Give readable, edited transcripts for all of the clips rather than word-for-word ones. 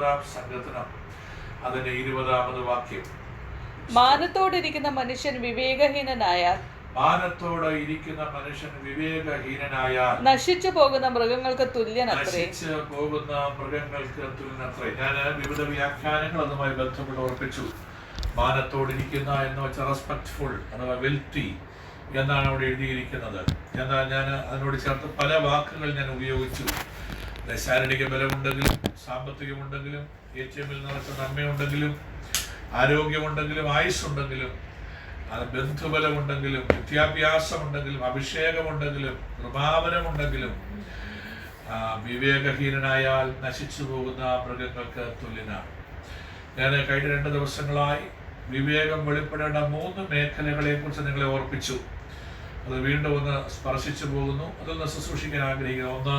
20 സങ്കീർത്തനം അതിന്റെ 20 വാക്യം. മാനത്തോടിരിക്കുന്ന മനുഷ്യൻ വിവേകഹീനനായാൽ മാനത്തോടെ ഇരിക്കുന്ന മനുഷ്യൻ വിവേകഹീനനായാൽ നശിച്ചു പോകുന്ന മൃഗങ്ങൾക്ക് തുല്യനത്രേ. നശിച്ച് പോകുന്ന മൃഗങ്ങൾക്ക് തുല്യനത്രേ. ഞാൻ വിവിധ വ്യാഖ്യാനങ്ങൾ അതുമായി ബന്ധപ്പെട്ട് ഉറപ്പിച്ചു. മാനത്തോടിരിക്കുന്ന എന്ന് വെച്ചാൽ റെസ്പെക്ട്ഫുൾ അഥവാ വെൽത്തി എന്നാണ് അവിടെ എഴുതിയിരിക്കുന്നത്. എന്നാൽ ഞാൻ അതിനോട് ചേർത്ത് പല വാക്കുകൾ ഞാൻ ഉപയോഗിച്ചു. ശാരീരിക ബലമുണ്ടെങ്കിലും സാമ്പത്തികമുണ്ടെങ്കിലും ATM-ൽ നിറച്ച നന്മയുണ്ടെങ്കിലും ആരോഗ്യമുണ്ടെങ്കിലും ആയുസ്സുണ്ടെങ്കിലും അത് ബന്ധുബലമുണ്ടെങ്കിലും വിദ്യാഭ്യാസമുണ്ടെങ്കിലും അഭിഷേകമുണ്ടെങ്കിലും കൃപാവരമുണ്ടെങ്കിലും വിവേകഹീനനായാൽ നശിച്ചു പോകുന്ന മൃഗങ്ങൾക്ക് തുല്യനാണ്. ഞാൻ കഴിഞ്ഞ 2 ദിവസങ്ങളായി വിവേകം വെളിപ്പെടേണ്ട 3 മേഖലകളെ കുറിച്ച് നിങ്ങളെ ഓർപ്പിച്ചു. അത് വീണ്ടും ഒന്ന് സ്പർശിച്ചു പോകുന്നു. അതൊന്ന് ശുശ്രൂഷിക്കാൻ ആഗ്രഹിക്കുന്നു. ഒന്ന്,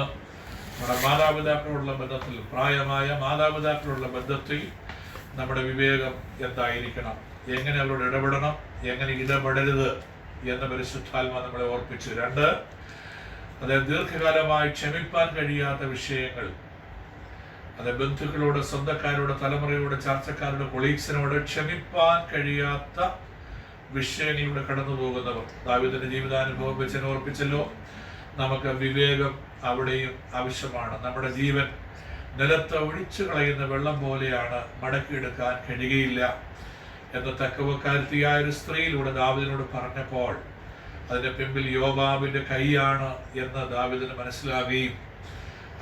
നമ്മുടെ മാതാപിതാക്കളോടുള്ള ബന്ധത്തിൽ, പ്രായമായ മാതാപിതാക്കളോടുള്ള ബന്ധത്തിൽ നമ്മുടെ വിവേകം എന്തായിരിക്കണം, എങ്ങനെ അവരോട് ഇടപെടണം, എങ്ങനെ ഇടപെടരുത് എന്ന പരിശുദ്ധാത്മാ നമ്മളെ ഓർപ്പിച്ചു. 2, അതായത് ദീർഘകാലമായി ക്ഷമിപ്പാൻ കഴിയാത്ത വിഷയങ്ങൾ, അത് ബന്ധുക്കളോട്, സ്വന്തക്കാരോട്, തലമുറയോട്, ചർച്ചക്കാരോട്, കൊളീഗ്സിനോട് ക്ഷമിപ്പാൻ കഴിയാത്ത വിഷയങ്ങളിലൂടെ കടന്നു പോകുന്നവർ. ദാവീദിന്റെ ജീവിതാനുഭവം വെച്ച് ഓർപ്പിച്ചല്ലോ. നമുക്ക് വിവേകം അവിടെയും ആവശ്യമാണ്. നമ്മുടെ ജീവൻ നിലത്ത് ഒഴിച്ചു കളയുന്ന വെള്ളം പോലെയാണ്, മടക്കിയെടുക്കാൻ കഴിയുകയില്ല എന്ന തക്കവക്കാരത്തിയായ ഒരു സ്ത്രീയിലൂടെ ദാവീദിനോട് പറഞ്ഞപ്പോൾ അതിന്റെ പിമ്പിൽ യോവാബിന്റെ കൈയാണ് എന്ന് ദാവീദിന് മനസ്സിലാകുകയും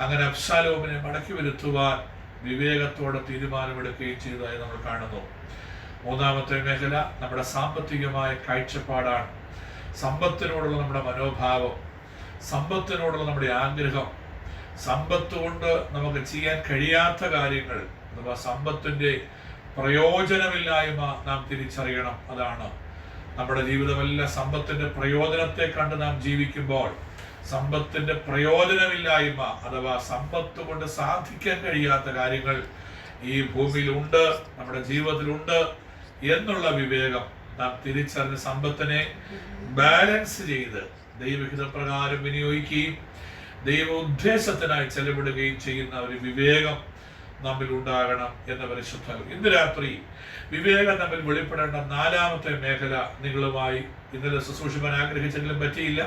അങ്ങനെ അബ്ശാലോമിനെ മടക്കി വരുത്തുവാൻ വിവേകത്തോടെ തീരുമാനമെടുക്കുകയും ചെയ്തതായി നമ്മൾ കാണുന്നു. 3-ാമത്തെ മേഖല നമ്മുടെ സാമ്പത്തികമായ കാഴ്ചപ്പാടാണ്. സമ്പത്തിനോടുള്ള നമ്മുടെ മനോഭാവം, സമ്പത്തിനോടുള്ള നമ്മുടെ ആഗ്രഹം, സമ്പത്ത് കൊണ്ട് നമുക്ക് ചെയ്യാൻ കഴിയാത്ത കാര്യങ്ങൾ അഥവാ സമ്പത്തിന്റെ പ്രയോജനമില്ലായ്മ നാം തിരിച്ചറിയണം. അതാണ് നമ്മുടെ ജീവിതമെല്ലാം സമ്പത്തിന്റെ പ്രയോജനത്തെ കണ്ട് നാം ജീവിക്കുമ്പോൾ സമ്പത്തിന്റെ പ്രയോജനമില്ലായ്മ അഥവാ സമ്പത്ത് കൊണ്ട് സാധിക്കാൻ കഴിയാത്ത കാര്യങ്ങൾ ഈ ഭൂമിയിലുണ്ട്, നമ്മുടെ ജീവിതത്തിലുണ്ട് എന്നുള്ള വിവേകം നാം തിരിച്ചറിഞ്ഞ് സമ്പത്തിനെ ബാലൻസ് ചെയ്ത് ദൈവഹിതപ്രകാരം വിനിയോഗിക്കുകയും ദൈവ ഉദ്ദേശത്തിനായി ചെലവിടുകയും ചെയ്യുന്ന ഒരു വിവേകം നമ്മിൽ ഉണ്ടാകണം എന്ന പരിശുദ്ധ. ഇന്ന് രാത്രി വിവേകം നമ്മിൽ വെളിപ്പെടേണ്ട 4-ാമത്തെ മേഖല നിങ്ങളുമായി ഇന്നലെ ശുശ്രൂഷിക്കാൻ ആഗ്രഹിച്ചെങ്കിലും പറ്റിയില്ല.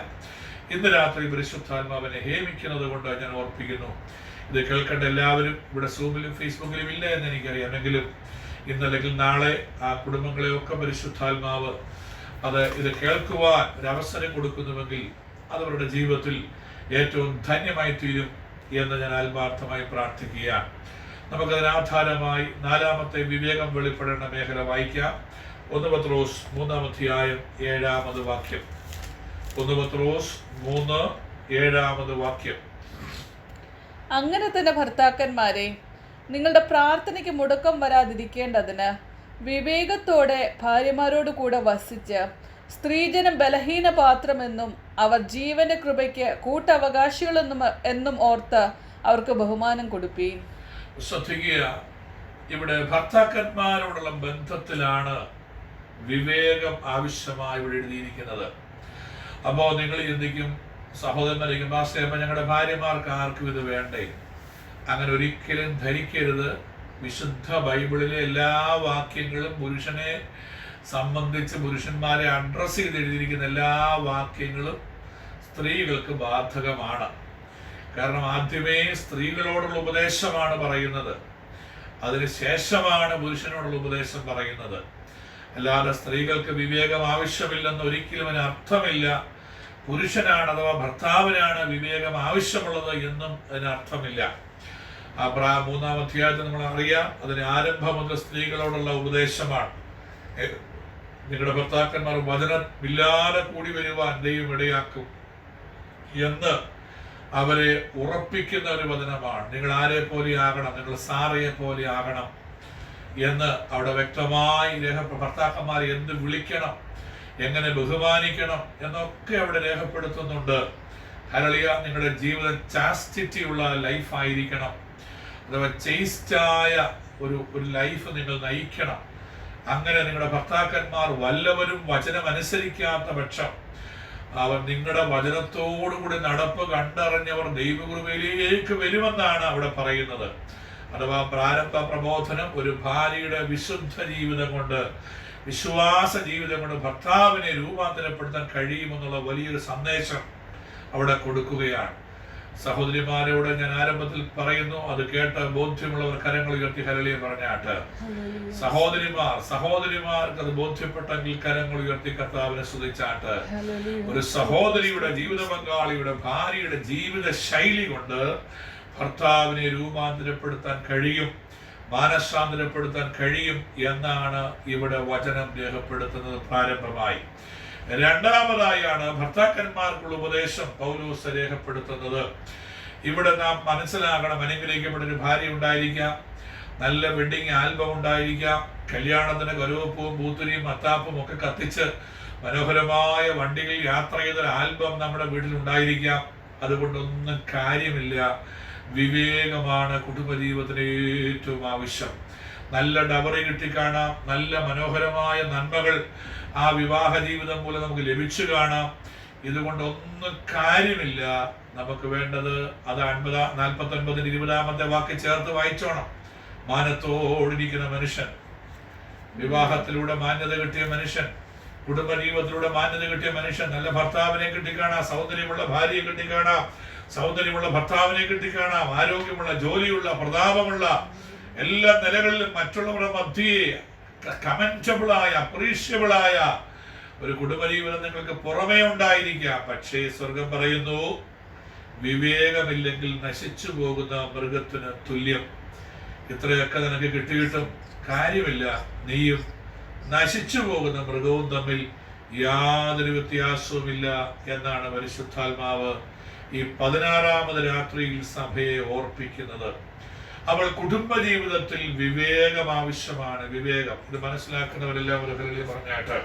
ഇന്ന് രാത്രി പരിശുദ്ധാത്മാവിനെ ഹേമിക്കുന്നത് കൊണ്ട് ഞാൻ ഓർപ്പിക്കുന്നു. ഇത് കേൾക്കേണ്ട എല്ലാവരും ഇവിടെ സൂമിലും ഫേസ്ബുക്കിലും ഇല്ല എന്ന് എനിക്കറിയാമെങ്കിലും ഇന്നല്ലെങ്കിൽ നാളെ ആ കുടുംബങ്ങളെയൊക്കെ പരിശുദ്ധാത്മാവ് ഇത് കേൾക്കുവാൻ ഒരവസരം കൊടുക്കുന്നുവെങ്കിൽ അതവരുടെ ജീവിതത്തിൽ ഏറ്റവും ധന്യമായി തീരും എന്ന് ഞാൻ ആത്മാർത്ഥമായി പ്രാർത്ഥിക്കുകയാണ്. നമുക്കതിനാധാരമായി 4-ാമത്തെ വിവേകം വെളിപ്പെടേണ്ട മേഖല വായിക്കാം. 1 പത്രോസ് 3-ാം അധ്യായം 7-ാമത് വാക്യം. 1 പത്രോസ് 3, 7-ാമത് വാക്യം. അങ്ങനെ തന്നെ ഭർത്താക്കന്മാരെ, നിങ്ങളുടെ പ്രാർത്ഥനയ്ക്ക് മുടക്കം വരാതിരിക്കേണ്ടതിന് വിവേകത്തോടെ ഭാര്യമാരോട് കൂടെ വസിച്ച് സ്ത്രീജനം ബലഹീന പാത്രമെന്നും അവർ ജീവന്റെ കൃപയ്ക്ക് കൂട്ടവകാശികളെന്നും ഓർത്ത് അവർക്ക് ബഹുമാനം കൊടുപ്പീൻ. ശ്രദ്ധിക്കുക, ഇവിടെ ഭർത്താക്കന്മാരോടുള്ള ബന്ധത്തിലാണ് വിവേകം ആവശ്യമായി ഇവിടെ എഴുതിയിരിക്കുന്നത്. അപ്പോൾ നിങ്ങൾ ചിന്തിക്കും, സഹോദരന്മാരിക്കും പാസ്റ്റർ ഞങ്ങളുടെ ഭാര്യമാർക്ക് ആർക്കും ഇത് വേണ്ടേ? അങ്ങനെ ഒരിക്കലും ധരിക്കരുത്. വിശുദ്ധ ബൈബിളിലെ എല്ലാ വാക്യങ്ങളും പുരുഷനെ സംബന്ധിച്ച്, പുരുഷന്മാരെ അഡ്രസ് ചെയ്ത് എഴുതിയിരിക്കുന്ന എല്ലാ വാക്യങ്ങളും സ്ത്രീകൾക്ക് ബാധകമാണ്. കാരണം ആദ്യമേ സ്ത്രീകളോടുള്ള ഉപദേശമാണ് പറയുന്നത്, അതിനുശേഷമാണ് പുരുഷനോടുള്ള ഉപദേശം പറയുന്നത്. അല്ലാതെ സ്ത്രീകൾക്ക് വിവേകം ആവശ്യമില്ലെന്ന് ഒരിക്കലും അതിന് അർത്ഥമില്ല. പുരുഷനാണ് അഥവാ ഭർത്താവിനാണ് വിവേകം ആവശ്യമുള്ളത് എന്നും അതിനർത്ഥമില്ല. ആ 3-ാം അധ്യായത്തിൽ നമ്മൾ അറിയാം, അതിന് ആരംഭം മുതൽ സ്ത്രീകളോടുള്ള ഉപദേശമാണ്. നിങ്ങളുടെ ഭർത്താക്കന്മാർ വചനമില്ലാതെ കൂടി വരുവാൻ ദൈവം ഇടയാക്കും എന്ന് അവരെ ഉറപ്പിക്കുന്ന ഒരു വചനമാണ്. നിങ്ങൾ ആരെ പോലെ ആകണം, നിങ്ങൾ സാറയെ പോലെ ആകണം എന്ന് അവിടെ വ്യക്തമായി ഭർത്താക്കന്മാരെ എന്ത് വിളിക്കണം, എങ്ങനെ ബഹുമാനിക്കണം എന്നൊക്കെ അവിടെ രേഖപ്പെടുത്തുന്നുണ്ട്. ഹല്ലേലൂയ. നിങ്ങളുടെ ജീവിതം ചാസ്റ്റിറ്റി ഉള്ള ലൈഫായിരിക്കണം, അഥവാ ചേസ്റ്റായ ഒരു ലൈഫ് നിങ്ങൾ നയിക്കണം. അങ്ങനെ നിങ്ങളുടെ ഭർത്താക്കന്മാർ വല്ലവരും വചനം അനുസരിക്കാത്ത പക്ഷം അവർ നിങ്ങളുടെ വചനത്തോടുകൂടി നടപ്പ് കണ്ടറിഞ്ഞവർ ദൈവകൃപയിലേക്ക് വരുമെന്നാണ് അവിടെ പറയുന്നത്. അഥവാ പ്രാരംഭ പ്രബോധനം ഒരു ഭാര്യയുടെ വിശുദ്ധ ജീവിതം കൊണ്ട്, വിശ്വാസ ജീവിതം കൊണ്ട് ഭർത്താവിനെ രൂപാന്തരപ്പെടുത്താൻ കഴിയുമെന്നുള്ള വലിയൊരു സന്ദേശം അവിടെ കൊടുക്കുകയാണ്. സഹോദരിമാരോട് ഞാൻ ആരംഭത്തിൽ പറയുന്നു, അത് കേട്ട് ബോധ്യമുള്ളവർ കരങ്ങൾ ഉയർത്തി ഹല്ലേലൂയ പറഞ്ഞാട്ട്. സഹോദരിമാർക്ക് അത് ബോധ്യപ്പെട്ടെങ്കിൽ കരങ്ങൾ ഉയർത്തി കർത്താവിനെ സ്തുതിച്ചാട്ട്. ഒരു സഹോദരിയുടെ ജീവിത പങ്കാളിയുടെ ഭാര്യയുടെ ജീവിത ശൈലി കൊണ്ട് ഭർത്താവിനെ രൂപാന്തരപ്പെടുത്താൻ കഴിയും, മാനസാന്തരപ്പെടുത്താൻ കഴിയും എന്നാണ് ഇവിടെ വചനം രേഖപ്പെടുത്തുന്നത് പ്രാരംഭമായി. രണ്ടാമതായാണ് ഭർത്താക്കന്മാർക്കുള്ള ഉപദേശം പൗലോസ് രേഖപ്പെടുത്തുന്നത്. ഇവിടെ നാം മനസ്സിലാക്കണം, അനുഗ്രഹിക്കപ്പെട്ട ഒരു ഭാര്യ ഉണ്ടായിരിക്കാം, നല്ല വെഡിങ് ആൽബം ഉണ്ടായിരിക്കാം, കല്യാണത്തിന് കരുവപ്പവും പൂത്തിരിയും മത്താപ്പും ഒക്കെ കത്തിച്ച് മനോഹരമായ വണ്ടികളിൽ യാത്ര ചെയ്തൊരു ആൽബം നമ്മുടെ വീട്ടിൽ ഉണ്ടായിരിക്കാം. അതുകൊണ്ടൊന്നും കാര്യമില്ല. വിവേകമാണ് കുടുംബജീവിതത്തിന് ഏറ്റവും ആവശ്യം. നല്ല ഡബറി കിട്ടിക്കാണാം, നല്ല മനോഹരമായ നന്മകൾ ആ വിവാഹ ജീവിതം മൂലം നമുക്ക് ലഭിച്ചു കാണാം. ഇതുകൊണ്ടൊന്നും കാര്യമില്ല. നമുക്ക് വേണ്ടത് അത് 49-20 വാക്ക് ചേർത്ത് വായിച്ചോണം. മാനത്തോടിരിക്കുന്ന മനുഷ്യൻ, വിവാഹത്തിലൂടെ മാന്യത കിട്ടിയ മനുഷ്യൻ, കുടുംബജീവിതത്തിലൂടെ മാന്യത കിട്ടിയ മനുഷ്യൻ, നല്ല ഭർത്താവിനെ കിട്ടിക്കാണാം, സൗന്ദര്യമുള്ള ഭാര്യയെ കിട്ടിക്കാണാം, സൗന്ദര്യമുള്ള ഭർത്താവിനെ കിട്ടിക്കാണാം, ആരോഗ്യമുള്ള, ജോലിയുള്ള, പ്രതാപമുള്ള, എല്ലാ നിലകളിലും മറ്റുള്ളവരുടെ മധ്യേ കമന്റബിളായ, അപ്രീഷ്യബിളായ ഒരു കുടുംബജീവിതം നിങ്ങൾക്ക് പുറമേ ഉണ്ടായിരിക്കാം. പക്ഷേ സ്വർഗം പറയുന്നു, വിവേകമില്ലെങ്കിൽ നശിച്ചു പോകുന്ന മൃഗത്തിന് തുല്യം. ഇത്രയൊക്കെ നിനക്ക് കിട്ടിയിട്ടും കാര്യമില്ല, നീയും നശിച്ചു പോകുന്ന മൃഗവും തമ്മിൽ യാതൊരു വ്യത്യാസവുമില്ല എന്നാണ് പരിശുദ്ധാത്മാവ് ഈ 16ാമത് രാത്രിയിൽ സഭയെ ഓർപ്പിക്കുന്നത്. അവൾ കുടുംബജീവിതത്തിൽ വിവേകം ആവശ്യമാണ്. വിവേകം, ഇത് മനസ്സിലാക്കുന്നവരെല്ലാം ഒരു ഹല്ലേലൂയ പറഞ്ഞാട്ട്.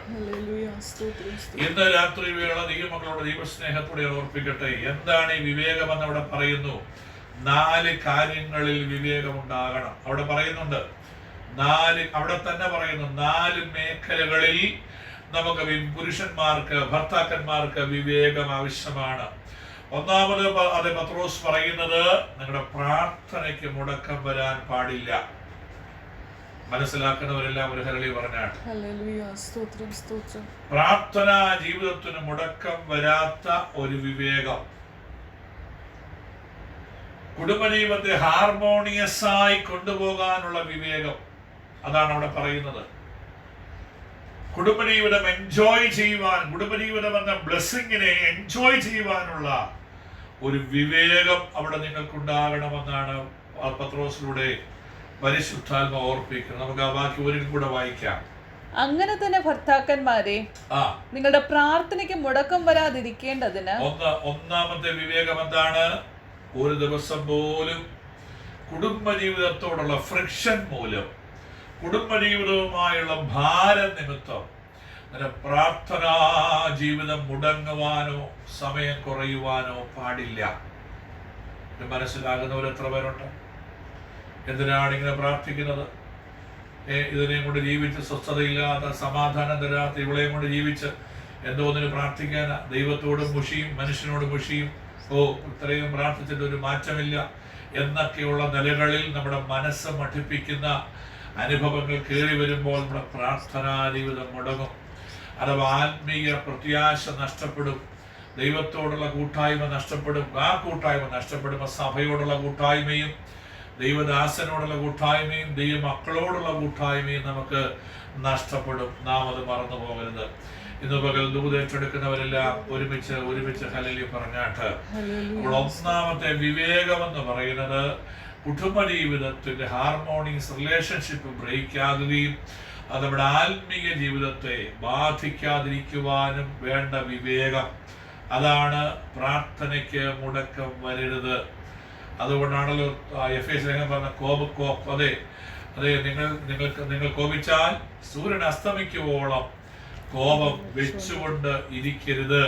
ഇന്ന് രാത്രി വേള ദൈവമക്കളുടെ ദൈവസ്നേഹത്തോടെ ഓർപ്പിക്കട്ടെ, എന്താണ് ഈ വിവേകം എന്ന് അവിടെ പറയുന്നു. 4 കാര്യങ്ങളിൽ വിവേകം ഉണ്ടാകണം. അവിടെ പറയുന്നുണ്ട് 4, അവിടെ തന്നെ പറയുന്നു 4 മേഖലകളിൽ നമുക്ക് പുരുഷന്മാർക്ക്, ഭർത്താക്കന്മാർക്ക് വിവേകം ആവശ്യമാണ്. ഒന്നാമത് അത് പത്രോസ് പറയുന്നത്, നിങ്ങളുടെ പ്രാർത്ഥനയ്ക്ക് മുടക്കം വരാൻ പാടില്ല. മനസ്സിലാക്കുന്നവരെല്ലാം ഒരു ഹല്ലേലൂയ പറഞ്ഞാണ്. പ്രാർത്ഥനാ ജീവിതത്തിന് മുടക്കം വരാത്ത ഒരു വിവേകം, കുടുംബജീവിതത്തെ ഹാർമോണിയസ് ആയി കൊണ്ടുപോകാനുള്ള വിവേകം, അതാണ് അവിടെ പറയുന്നത്. കുടുംബജീവിതം എൻജോയ് ചെയ്യുവാൻ, കുടുംബജീവിതം എന്ന ബ്ലെസ്സിങ്ങിനെ എൻജോയ് ചെയ്യുവാനുള്ള ഒരു വിവേകം അവിടെ നിങ്ങൾക്കുണ്ടാകണമെന്നാണ് പത്രോസിലൂടെ പരിശുദ്ധാത്മ ഓർപ്പിക്കുന്നത്. നമുക്ക് ആ ബാക്കി ഒരിക്കൽ കൂടെ വായിക്കാം. അങ്ങനെ തന്നെ ഭർത്താക്കന്മാരെ, നിങ്ങളുടെ പ്രാർത്ഥനയ്ക്ക് മുടക്കം വരാതിരിക്കേണ്ടതിന് ഒന്നാമത്തെ വിവേകം എന്താണ്? ഒരു ദിവസം പോലും കുടുംബജീവിതത്തോടുള്ള ഫ്രിക്ഷൻ മൂലം, കുടുംബജീവിതവുമായുള്ള ഭാരം നിമിത്തം പ്രാർത്ഥനാ ജീവിതം മുടങ്ങുവാനോ സമയം കുറയുവാനോ പാടില്ല. ഇത് മനസ്സിലാകുന്നവർ എത്ര പേരുണ്ട്? എന്തിനാണ് ഇങ്ങനെ പ്രാർത്ഥിക്കുന്നത്? ഇതിനെയും കൊണ്ട് ജീവിച്ച് സ്വസ്ഥതയില്ലാത്ത, സമാധാനം തരാത്ത ഇവളെയും കൊണ്ട് ജീവിച്ച് എന്തോന്നിന് പ്രാർത്ഥിക്കാനാ? ദൈവത്തോടും മുഷിയും മനുഷ്യനോടും മുഷിയും, ഇത്രയും പ്രാർത്ഥിച്ചിട്ട് ഒരു മാറ്റമില്ല എന്നൊക്കെയുള്ള നിലകളിൽ നമ്മുടെ മനസ്സ് മഠിപ്പിക്കുന്ന അനുഭവങ്ങൾ കയറി വരുമ്പോൾ നമ്മുടെ പ്രാർത്ഥനാ ജീവിതം മുടങ്ങും. അഥവാ ആത്മീയ പ്രത്യാശ നഷ്ടപ്പെടും, ദൈവത്തോടുള്ള കൂട്ടായ്മ നഷ്ടപ്പെടും. ആ കൂട്ടായ്മ നഷ്ടപ്പെടുമ്പോൾ സഭയോടുള്ള കൂട്ടായ്മയും, ദൈവദാസനോടുള്ള കൂട്ടായ്മയും, ദൈവമക്കളോടുള്ള കൂട്ടായ്മയും നമുക്ക് നഷ്ടപ്പെടും. നാം അത് മറന്നു പോകരുത്. ഇന്ന് പകൽ ദൂതേറ്റെടുക്കുന്നവരെല്ലാം ഒരുമിച്ച് ഹല്ലേലൂയ പറഞ്ഞാട്ട്. അപ്പോൾ ഒന്നാമത്തെ വിവേകം എന്ന് പറയുന്നത് കുടുംബജീവിതത്തിന്റെ ഹാർമോണിയസ് റിലേഷൻഷിപ്പ് ബ്രേക്ക് ആകുകയും അത് നമ്മുടെ ആത്മീയ ജീവിതത്തെ ബാധിക്കാതിരിക്കുവാനും വേണ്ട വിവേകം. അതാണ് പ്രാർത്ഥനയ്ക്ക് മുടക്കം വരരുത്. അതുകൊണ്ടാണല്ലോ എഫേസ്യ ലേഖനം പറഞ്ഞ നിങ്ങൾ കോപിച്ചാൽ സൂര്യൻ അസ്തമിക്കുവോളം കോപം വെച്ചുകൊണ്ട് ഇരിക്കരുത്.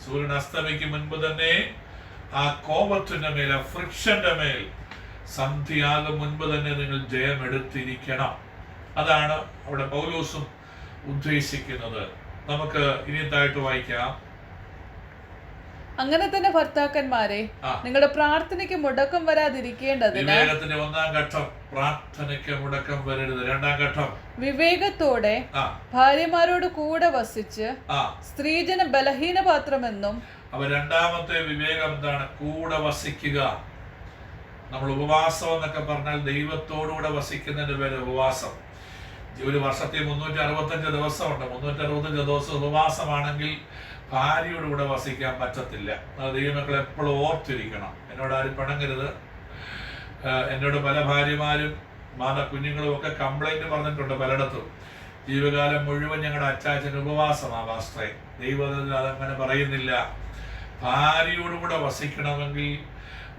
സൂര്യൻ അസ്തമിക്കും മുൻപ് തന്നെ ആ കോപത്തിന്റെ മേൽ, ആ ഫ്രിക്ഷന്റെ മേൽ സന്ധ്യയാകും മുൻപ് തന്നെ നിങ്ങൾ ജയമെടുത്തിരിക്കണം. അതാണ് അവിടെ പൗലോസും ഉദ്ദേശിക്കുന്നത്. നമുക്ക് ഇനിയത്തായിട്ട് വായിക്കാം. അങ്ങനെ തന്നെ ഭർത്താക്കന്മാരെ, നിങ്ങളുടെ പ്രാർത്ഥനയ്ക്ക് മുടക്കം വരാതിരിക്കേണ്ടതിന് വിവേകത്തിന്റെ ഒന്നാം ഘട്ടം പ്രാർത്ഥനയ്ക്ക് മുടക്കം വരരുത്. രണ്ടാം ഘട്ടം വിവേകത്തോടെ ഭാര്യമാരോട് കൂടെ വസിച്ച് സ്ത്രീജന ബലഹീന പാത്രമെന്നും. അപ്പൊ രണ്ടാമത്തെ വിവേകം എന്താണ്? കൂടെ വസിക്കുക. നമ്മൾ ഉപവാസം എന്നൊക്കെ പറഞ്ഞാൽ ദൈവത്തോടുകൂടെ വസിക്കുന്നതിന്റെ പേര് ഉപവാസം. ഒരു വർഷത്തിൽ 365 ദിവസമുണ്ട്. 365 ദിവസം ഉപവാസമാണെങ്കിൽ ഭാര്യയോട് കൂടെ വസിക്കാൻ പറ്റത്തില്ല. അത് ദൈവമക്കൾ എപ്പോഴും ഓർത്തിരിക്കണം. എന്നോട് ആരും പിണങ്ങരുത്. എന്നോട് പല ഭാര്യമാരും കുഞ്ഞുങ്ങളും ഒക്കെ കംപ്ലൈന്റ് പറഞ്ഞിട്ടുണ്ട് പലയിടത്തും. ജീവകാലം മുഴുവൻ ഞങ്ങളുടെ അച്ചാച്ചൻ ഉപവാസമാണ് പാസ്റ്ററെ. ദൈവത്തിൽ അതങ്ങനെ പറയുന്നില്ല. ഭാര്യയോടുകൂടെ വസിക്കണമെങ്കിൽ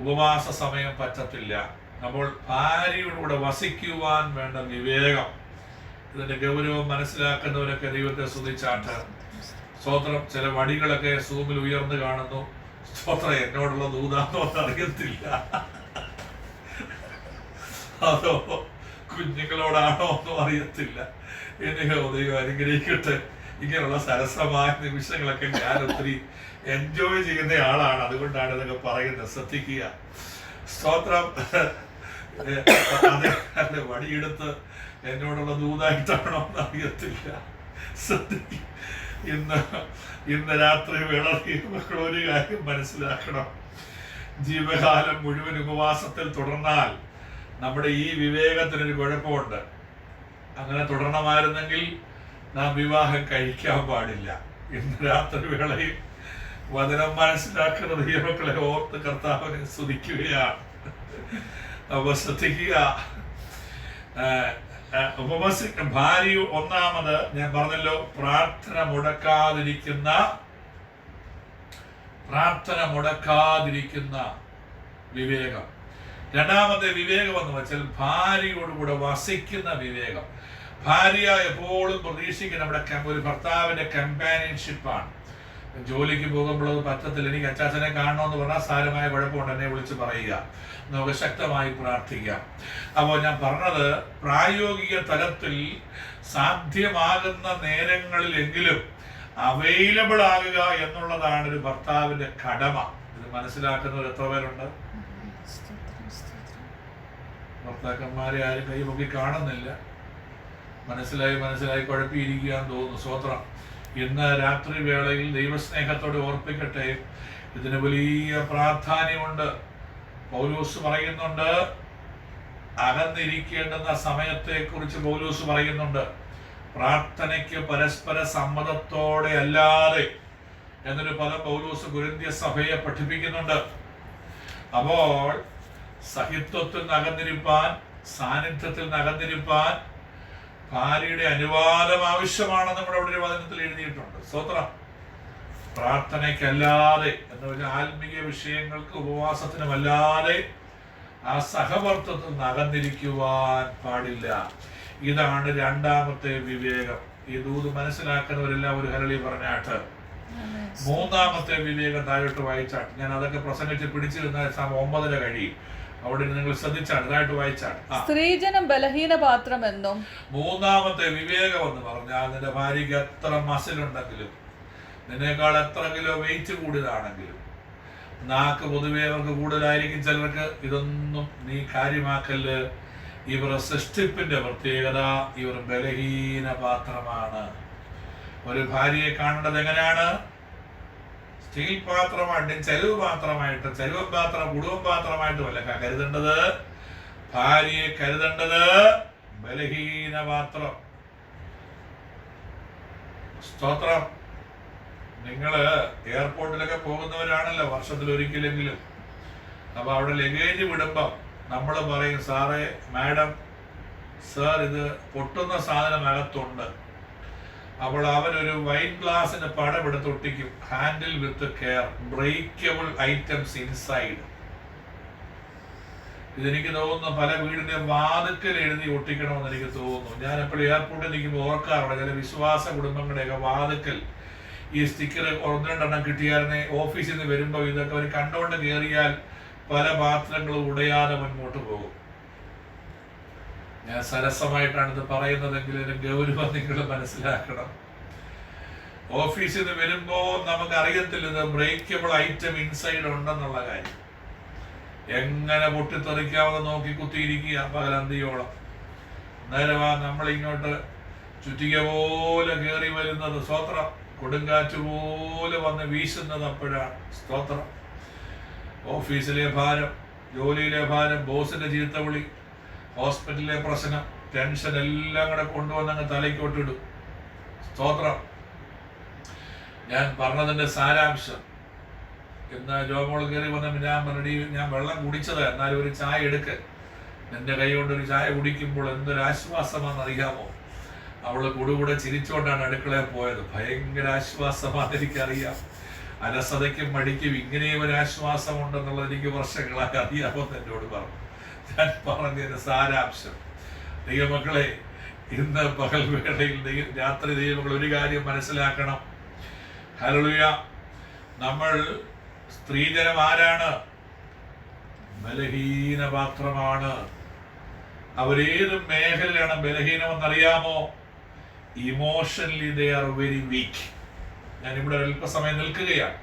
ഉപവാസ സമയം പറ്റത്തില്ല. അപ്പോൾ ഭാര്യയോടുകൂടെ വസിക്കുവാൻ വേണ്ട വിവേകം, ഇതിന്റെ ഗൗരവം മനസ്സിലാക്കുന്നവരൊക്കെ ദൈവത്തെ സ്തുതിച്ചാട്ട്. സ്തോത്രം. ചില വടികളൊക്കെ സൂമിൽ ഉയർന്നു കാണുന്നു. സ്തോത്രം. എന്നോടുള്ള ദൂതാന്നോ അറിയത്തില്ല, അതോ കുഞ്ഞുങ്ങളോടാണോ ഒന്നും അറിയത്തില്ല. എനിക്ക് ദൈവം അനുഗ്രഹിക്കട്ടെ. ഇങ്ങനെയുള്ള സരസമായ നിമിഷങ്ങളൊക്കെ ഞാൻ ഒത്തിരി എൻജോയ് ചെയ്യുന്ന ആളാണ്. അതുകൊണ്ടാണ് ഇതൊക്കെ പറയുന്നത്. ശ്രദ്ധിക്കുക. സ്തോത്രം. അതെ, വടിയെടുത്ത് എന്നോടുള്ള ദൂതായിട്ടാണോ എന്ന് അറിയത്തില്ല. ശ്രദ്ധിക്കുക. ഇന്ന് രാത്രി വേളയിൽ മക്കൾ ഒരു കാര്യം മനസ്സിലാക്കണം. ജീവകാലം മുഴുവൻ ഉപവാസത്തിൽ തുടർന്നാൽ നമ്മുടെ ഈ വിവേകത്തിനൊരു കുഴപ്പമുണ്ട്. അങ്ങനെ തുടരണമായിരുന്നെങ്കിൽ നാം വിവാഹം കഴിക്കാൻ പാടില്ല. ഇന്ന് രാത്രി വേളയിൽ വചനം മനസ്സിലാക്കുന്ന ദൈവമക്കളെ ഓർത്ത് കർത്താവിനെ സ്തുതിക്കുകയാണ്. അപ്പൊ ശ്രദ്ധിക്കുക. ഭാര്യ ഒന്നാമത് ഞാൻ പറഞ്ഞല്ലോ, പ്രാർത്ഥന മുടക്കാതിരിക്കുന്ന വിവേകം. രണ്ടാമത്തെ വിവേകം എന്ന് വെച്ചാൽ ഭാര്യയോടുകൂടെ വസിക്കുന്ന വിവേകം. ഭാര്യ എപ്പോഴും പ്രതീക്ഷിക്കുന്ന നമ്മുടെ ഒരു ഭർത്താവിന്റെ കമ്പാനിയൻഷിപ്പാണ്. ജോലിക്ക് പോകുമ്പോൾ അത് പറ്റത്തില്ല, എനിക്ക് അച്ചാച്ചനെ കാണണമെന്ന് പറഞ്ഞാൽ സാരമായ കുഴപ്പമുണ്ട്, എന്നെ വിളിച്ച് പറയുക, നമുക്ക് ശക്തമായി പ്രാർത്ഥിക്കാം. അപ്പോൾ ഞാൻ പറഞ്ഞത്, പ്രായോഗിക തലത്തിൽ സാധ്യമാകുന്ന നേരങ്ങളിലെങ്കിലും അവൈലബിൾ ആകുക എന്നുള്ളതാണ് ഒരു ഭർത്താവിന്റെ കടമ. ഇത് മനസ്സിലാക്കുന്നവർ എത്ര പേരുണ്ട്? ഭർത്താക്കന്മാരെ ആരും കൈപൊക്കി കാണുന്നില്ല. മനസ്സിലായി കുഴപ്പിയിരിക്കുകയെന്ന് തോന്നുന്നു. സ്തോത്രം. ഇന്ന് രാത്രി വേളയിൽ ദൈവസ്നേഹത്തോടെ ഓർപ്പിക്കട്ടെ, ഇതിന് വലിയ പ്രാധാന്യമുണ്ട്. പൗലോസ് പറയുന്നുണ്ട്, അകന്നിരിക്കേണ്ടുന്ന സമയത്തെ കുറിച്ച് പൗലോസ് പറയുന്നുണ്ട്. പ്രാർത്ഥനയ്ക്ക് പരസ്പര സമ്മതത്തോടെ അല്ലാതെ എന്നൊരു പദം പൗലോസ് കൊരിന്ത്യ സഭയെ പഠിപ്പിക്കുന്നുണ്ട്. അപ്പോൾ സഹിത്വത്തിൽ നകന്നിരിപ്പാൻ, സാന്നിധ്യത്തിൽ നകന്നിരിപ്പാൻ ഭാര്യയുടെ അനുവാദം ആവശ്യമാണെന്ന് നമ്മുടെ അവിടെ ഒരു വചനത്തിൽ എഴുതിയിട്ടുണ്ട്. സ്തോത്രം. പ്രാർത്ഥനയ്ക്കല്ലാതെ എന്ന് പറഞ്ഞാൽ ആത്മീയ വിഷയങ്ങൾക്ക് ഉപവാസത്തിനുമല്ലാതെ ആ സഹവർത്തത്തിൽ നകന്നിരിക്കുവാൻ പാടില്ല. ഇതാണ് രണ്ടാമത്തെ വിവേകം. ഈ ദൂത് മനസ്സിലാക്കുന്നവരെല്ലാം ഒരു ഹരളി പറഞ്ഞാട്ട്. മൂന്നാമത്തെ വിവേകം താഴോട്ട് വായിച്ചാട്ട്. ഞാൻ അതൊക്കെ പ്രസംഗിച്ച് പിടിച്ചിരുന്ന 9 കഴിയും. അവിടെ നിങ്ങൾ ശ്രദ്ധിച്ചാണ്, ഇതായിട്ട് വായിച്ചാണ്. സ്ത്രീജനം ബലഹീന പാത്രമെന്നും. മൂന്നാമത്തെ വിവേകം എന്ന് പറഞ്ഞാൽ, നിന്റെ ഭാര്യയ്ക്ക് എത്ര മസിലുണ്ടെങ്കിലും, നിന്നേക്കാൾ എത്ര കിലോ വെയിറ്റ് കൂടിയതാണെങ്കിലും, നാക്ക് പൊതുവേ അവർക്ക് കൂടുതലായിരിക്കും ചിലർക്ക്, ഇതൊന്നും നീ കാര്യമാക്കല്. ഇവർ സൃഷ്ടിപ്പിന്റെ പ്രത്യേകത, ഇവർ ബലഹീന പാത്രമാണ്. ഒരു ഭാര്യയെ കാണേണ്ടത് എങ്ങനെയാണ്? സ്റ്റീൽ പാത്രമായിട്ട്, ചരുവ് പാത്രമായിട്ട്, ചരുവൻ പാത്രം കുടുംബ പാത്രമായിട്ടുമല്ല കരുതേണ്ടത്. ഭാര്യയെ കരുതേണ്ടത് ബലഹീന പാത്രം. സ്തോത്രം. നിങ്ങള് എയർപോർട്ടിലൊക്കെ പോകുന്നവരാണല്ലോ വർഷത്തിലൊരിക്കലെങ്കിലും. അപ്പൊ അവിടെ ലഗേജ് വിടുമ്പം നമ്മൾ പറയും, സാറേ, മാഡം, സാർ, ഇത് പൊട്ടുന്ന സാധനം അകത്തുണ്ട്. അപ്പോൾ അവരൊരു വൈൻ ഗ്ലാസിന്റെ പടം എടുത്തൊട്ടിക്കും, handle with care, breakable items inside. ഇതെനിക്ക് തോന്നുന്നു പല വീടിന്റെ വാതിക്കൽ എഴുതി ഒട്ടിക്കണമെന്ന് എനിക്ക് തോന്നുന്നു. ഞാൻ എപ്പോഴും എയർപോർട്ടിൽ നിൽക്കുമ്പോൾ ഓർക്കാറുണ്ട്, ചില വിശ്വാസ കുടുംബങ്ങളുടെയൊക്കെ വാതിക്കൽ ഈ സ്റ്റിക്കർ 1-2 കിട്ടിയായിരുന്നേ ഓഫീസിൽ നിന്ന് വരുമ്പോൾ ഇതൊക്കെ അവർ കണ്ടുകൊണ്ട് കയറിയാൽ പല പാത്രങ്ങളും ഉടയാതെ മുൻപോട്ട് പോകും. ഞാൻ സരസമായിട്ടാണ് ഇത് പറയുന്നതെങ്കിൽ ഇതിന്റെ ഗൗരവം നിങ്ങൾ മനസ്സിലാക്കണം. ഓഫീസിൽ നിന്ന് വരുമ്പോൾ നമുക്ക് അറിയത്തില്ല ഇത് ബ്രേക്കബിൾ ഐറ്റം ഇൻസൈഡ് ഉണ്ടെന്നുള്ള കാര്യം. എങ്ങനെ പൊട്ടിത്തെറിക്കാമെന്ന് നോക്കി കുത്തിയിരിക്കുക പകലന്തിയോളം. നേരവാ നമ്മളിങ്ങോട്ട് ചുറ്റിക പോലെ കയറി വരുന്നത്. സ്തോത്രം. കൊടുങ്കാറ്റ് പോലെ വന്ന് വീശുന്നത് അപ്പോഴാണ്. സ്തോത്രം. ഓഫീസിലെ ഭാരം, ജോലിയിലെ ഭാരം, ബോസിന്റെ ചീത്തവിളി, ഹോസ്പിറ്റലിലെ പ്രശ്നം, ടെൻഷൻ എല്ലാം കൂടെ കൊണ്ടുവന്നങ്ങ് തലയ്ക്കോട്ടിടും. സ്തോത്രം. ഞാൻ പറഞ്ഞതിന്റെ സാരാംശം, ഇന്ന് ജോമോൾ കയറി വന്നപ്പോൾ ഞാൻ പറഞ്ഞു, ഞാൻ വെള്ളം കുടിച്ചത്, എന്നാലും ഒരു ചായ എടുക്ക്. നിന്റെ കൈ കൊണ്ടൊരു ചായ കുടിക്കുമ്പോൾ എന്തൊരു ആശ്വാസമാണെന്ന് അറിയാമോ? അവള് കൂടെ ചിരിച്ചുകൊണ്ടാണ് അടുക്കളയിൽ പോയത്. ഭയങ്കര ആശ്വാസമാണെന്ന് എനിക്കറിയാം. അലസതയ്ക്കും മടിക്കും ഇങ്ങനെയും ഒരു ആശ്വാസം ഉണ്ടെന്നുള്ളത് എനിക്ക് വർഷങ്ങളായി അറിയാമെന്ന് എന്നോട് പറഞ്ഞു. ഞാൻ പറഞ്ഞതിന് സാരാംശം, ദൈവമക്കളെ, ഇന്ന് പകൽ വേളയിൽ രാത്രി ദൈവമക്കൾ ഒരു കാര്യം മനസ്സിലാക്കണം. ഹല്ലേലൂയ. നമ്മൾ സ്ത്രീജനം ആരാണ്? ബലഹീന പാത്രമാണ്. അവരേത് മേഖലയിലാണ് ബലഹീനമെന്നറിയാമോ? Emotionally they are very weak. ഞാനിവിടെ അല്പസമയം നിൽക്കുകയാണ്.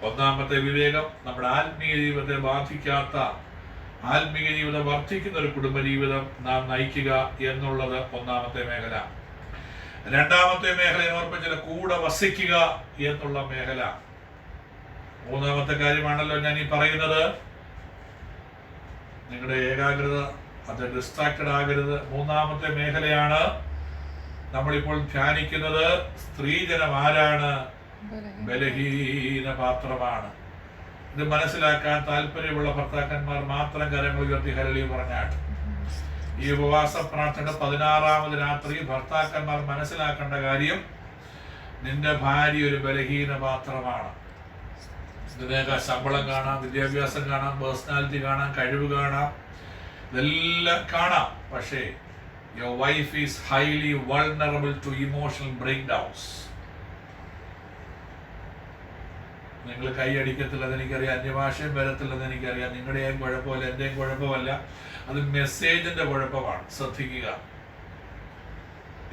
ഒന്നാമത്തെ വിവേകം, നമ്മുടെ ആത്മീയ ജീവിതത്തെ ബാധിക്കാത്ത, ആത്മീയ ജീവിതം വർദ്ധിക്കുന്ന ഒരു കുടുംബജീവിതം നാം നയിക്കുക എന്നുള്ളത് ഒന്നാമത്തെ മേഖല. രണ്ടാമത്തെ മേഖല ഓർപ്പിച്ചാൽ കൂടെ വസിക്കുക എന്നുള്ള മേഖല. മൂന്നാമത്തെ കാര്യമാണല്ലോ ഞാൻ ഈ പറയുന്നത്, നിങ്ങളുടെ ഏകാഗ്രത അത് ഡിസ്ട്രാക്റ്റഡ് ആകരുത്. മൂന്നാമത്തെ മേഖലയാണ് നമ്മളിപ്പോൾ ധ്യാനിക്കുന്നത്. സ്ത്രീജനം ആരാണ്? ബലഹീന പാത്രമാണ്. ഇത് മനസ്സിലാക്കാൻ താല്പര്യമുള്ള ഭർത്താക്കന്മാർ മാത്രം കരങ്ങൾ ഉയർത്തി ഹല്ലേലൂയ പറഞ്ഞാട്ട്. ഈ ഉപവാസ പ്രാർത്ഥന 16ാമത് രാത്രി ഭർത്താക്കന്മാർ മനസ്സിലാക്കേണ്ട കാര്യം, നിന്റെ ഭാര്യ ഒരു ബലഹീന പാത്രമാണ്. ഇതിനേക്കാൾ ശമ്പളം കാണാം, വിദ്യാഭ്യാസം കാണാം, പേഴ്സണാലിറ്റി കാണാം, കഴിവ് കാണാം, ഇതെല്ലാം കാണാം. പക്ഷേ your wife is highly vulnerable to emotional breakdowns. നിങ്ങൾ കൈയടിക്കത്തില്ലെന്ന് എനിക്കറിയാം, അന്യഭാഷയും വരത്തില്ലെന്ന് എനിക്കറിയാം. നിങ്ങളുടെയും കുഴപ്പമില്ല, എന്റെയും കുഴപ്പമല്ല, അത് മെസ്സേജിന്റെ കുഴപ്പമാണ്. ശ്രദ്ധിക്കുക.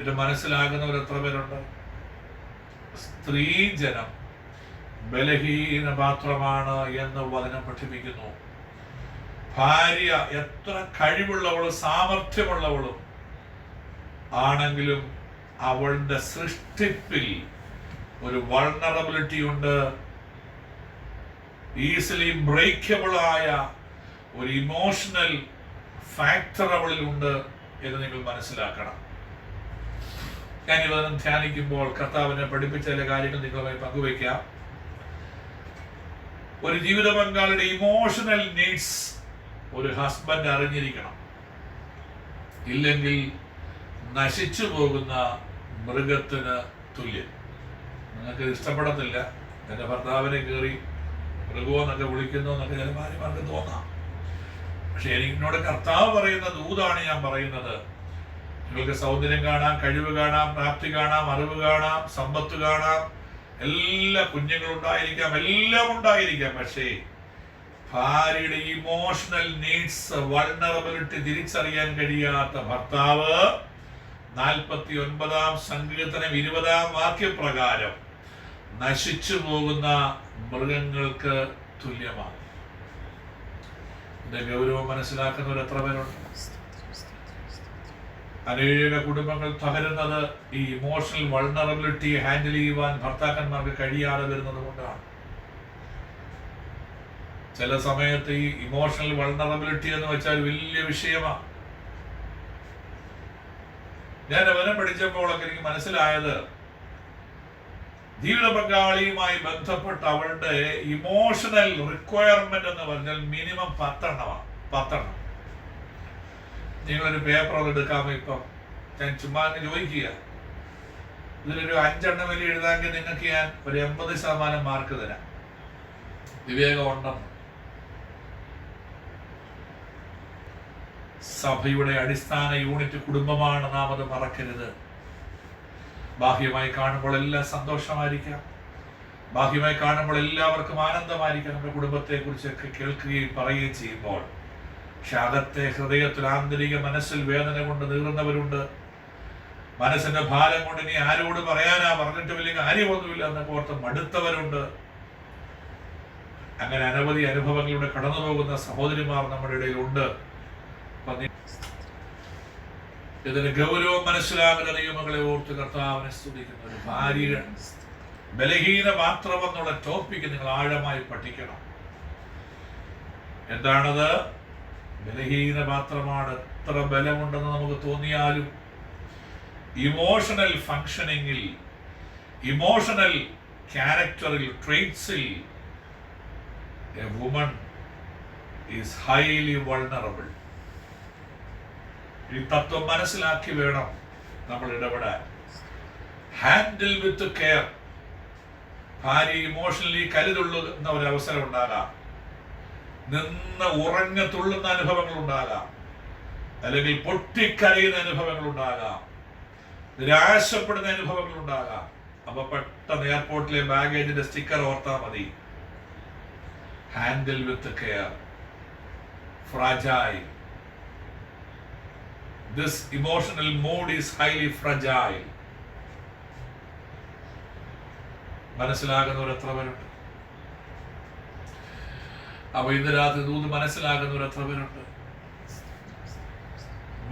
ഇത് മനസ്സിലാകുന്നവർ എത്ര പേരുണ്ട്? സ്ത്രീജനം ബലഹീന പാത്രമാണ് എന്ന് വചനം പഠിപ്പിക്കുന്നു. ഭാര്യ എത്ര കഴിവുള്ളവളും സാമർഥ്യമുള്ളവളും ആണെങ്കിലും അവളുടെ സൃഷ്ടിപ്പിൽ ഒരു വൾണറബിലിറ്റി ഉണ്ട്. ഈസിലി ബ്രേക്കബിൾ ആയ ഒരു ഇമോഷണൽ ഫാക്ടർ അവളിൽ ഉണ്ട് എന്ന് നിങ്ങൾ മനസ്സിലാക്കണം. ഞാൻ ഈ വചനം ധ്യാനിക്കുമ്പോൾ കർത്താവിനെ പഠിപ്പിച്ച ചില കാര്യങ്ങൾ നിങ്ങളുമായി പങ്കുവയ്ക്കാം. ഒരു ജീവിത പങ്കാളിയുടെ ഇമോഷണൽ നീഡ്സ് ഒരു ഹസ്ബൻഡ് അറിഞ്ഞിരിക്കണം. ഇല്ലെങ്കിൽ നശിച്ചു പോകുന്ന മൃഗത്തിന് തുല്യം. നിങ്ങൾക്ക് ഇഷ്ടപ്പെടത്തില്ല, എൻ്റെ ഭർത്താവിനെ കയറി മൃഗമെന്നൊക്കെ വിളിക്കുന്നു എന്നൊക്കെ ചില ഭാര്യമാർക്ക് തോന്നാം. പക്ഷെ എന്നോട് കർത്താവ് പറയുന്ന ദൂതാണ് ഞാൻ പറയുന്നത്. നിങ്ങൾക്ക് സൗന്ദര്യം കാണാം, കഴിവ് കാണാം, പ്രാപ്തി കാണാം, അറിവ് കാണാം, സമ്പത്ത് കാണാം, എല്ലാ കുഞ്ഞുങ്ങളുണ്ടായിരിക്കാം, എല്ലാം ഉണ്ടായിരിക്കാം. പക്ഷേ ഭാര്യയുടെ ഇമോഷണൽ നീഡ്സ്, വൾണറബിലിറ്റി തിരിച്ചറിയാൻ കഴിയാത്ത ഭർത്താവ് 49-ാം സങ്കീർത്തനം 20-ാം വാക്യപ്രകാരം നശിച്ചു പോകുന്ന മൃഗങ്ങൾക്ക് തുല്യമാണ്. ഇതിന്റെ ഗൗരവം മനസ്സിലാക്കുന്നവർ എത്ര പേരുണ്ട്? അനേക കുടുംബങ്ങൾ തകരുന്നത് ഈ ഇമോഷണൽ വൾണറബിലിറ്റി ഹാൻഡിൽ ചെയ്യുവാൻ ഭർത്താക്കന്മാർക്ക് കഴിയാതെ വരുന്നത് കൊണ്ടാണ്. ചില സമയത്ത് ഈ ഇമോഷണൽ വൾണറബിലിറ്റി എന്ന് വെച്ചാൽ വലിയ വിഷയമാണ്. ഞാൻ അവനെ പഠിച്ചപ്പോഴൊക്കെ എനിക്ക് മനസ്സിലായത്, ജീവിത പങ്കാളിയുമായി ബന്ധപ്പെട്ട് അവളുടെ ഇമോഷണൽ റിക്വയർമെന്റ് എന്ന് പറഞ്ഞാൽ മിനിമം 10 എണ്ണമാണ്. 10 എണ്ണം. നിങ്ങളൊരു പേപ്പർ എടുക്കാമോ? ഇപ്പം ഞാൻ ചുമ്മാ ചോദിക്കുക, ഇതിലൊരു 5 എണ്ണം വലിയ എഴുതാമെങ്കിൽ നിങ്ങൾക്ക് ഞാൻ ഒരു 80% മാർക്ക് തരാം. വിവേകം ഉണ്ടെന്ന്. സഭയുടെ അടിസ്ഥാന യൂണിറ്റ് കുടുംബമാണ്, നാം അത് മറക്കരുത്. ബാഹ്യമായി കാണുമ്പോൾ എല്ലാം സന്തോഷമായിരിക്കാം, ബാഹ്യമായി കാണുമ്പോൾ എല്ലാവർക്കും ആനന്ദമായിരിക്കാം നമ്മുടെ കുടുംബത്തെ കുറിച്ചൊക്കെ കേൾക്കുകയും പറയുകയും ചെയ്യുമ്പോൾ. പക്ഷെ അകത്തെ ഹൃദയത്തിൽ, ആന്തരിക മനസ്സിൽ വേദന കൊണ്ട് നീറുന്നവരുണ്ട്. മനസ്സിന്റെ ഭാരം കൊണ്ട് ഇനി ആരോട് പറയാനാ, പറഞ്ഞിട്ടുമില്ലെങ്കിൽ കാര്യമൊന്നുമില്ല എന്നൊക്കെ ഓർത്ത് മടുത്തവരുണ്ട്. അങ്ങനെ അനവധി അനുഭവങ്ങളിലൂടെ കടന്നു പോകുന്ന സഹോദരിമാർ നമ്മുടെ ഇടയിലുണ്ട്. ഇതിന് ഗൗരവം മനസ്സിലാകുന്ന ദൈവമകളെ ഓർത്ത് കർത്താവിനെ സ്തുതിക്കുന്ന ഒരു ഭാര്യ ബലഹീന പാത്രം എന്നുള്ള ടോപ്പിക്ക് നിങ്ങൾ ആഴമായി പഠിക്കണം. എന്താണത്? ബലഹീന പാത്രമാണ്. എത്ര ബലമുണ്ടെന്ന് നമുക്ക് തോന്നിയാലും ഇമോഷണൽ ഫങ്ഷനിങ്ങിൽ, ഇമോഷണൽ ക്യാരക്ടറിൽ, ട്രെയ്റ്റ്സിൽ a woman is highly vulnerable. ഈ തത്വം മനസ്സിലാക്കി വേണം നമ്മൾ ഇടപെടാൻ. Handle with care. ഭാര്യ ഇമോഷണലി കരുതുള്ളുന്ന ഒരവസരം ഉണ്ടാകാം, നിന്ന് ഉറഞ്ഞു തുള്ളുന്ന അനുഭവങ്ങൾ ഉണ്ടാകാം, അല്ലെങ്കിൽ പൊട്ടിക്കരയുന്ന അനുഭവങ്ങൾ ഉണ്ടാകാം, നിരാശപ്പെടുന്ന അനുഭവങ്ങൾ ഉണ്ടാകാം. അപ്പൊ പെട്ടെന്ന് എയർപോർട്ടിലെ ബാഗേജിന്റെ സ്റ്റിക്കർ ഓർത്താൽ മതി. Handle with care, fragile. This emotional mood is highly fragile. മനസ്സിലാകുന്നവർ എത്ര പേരുണ്ട്? അപ്പൊ ഇന്ന് രാത്രി ദൂത് മനസ്സിലാകുന്നവർ എത്ര പേരുണ്ട്?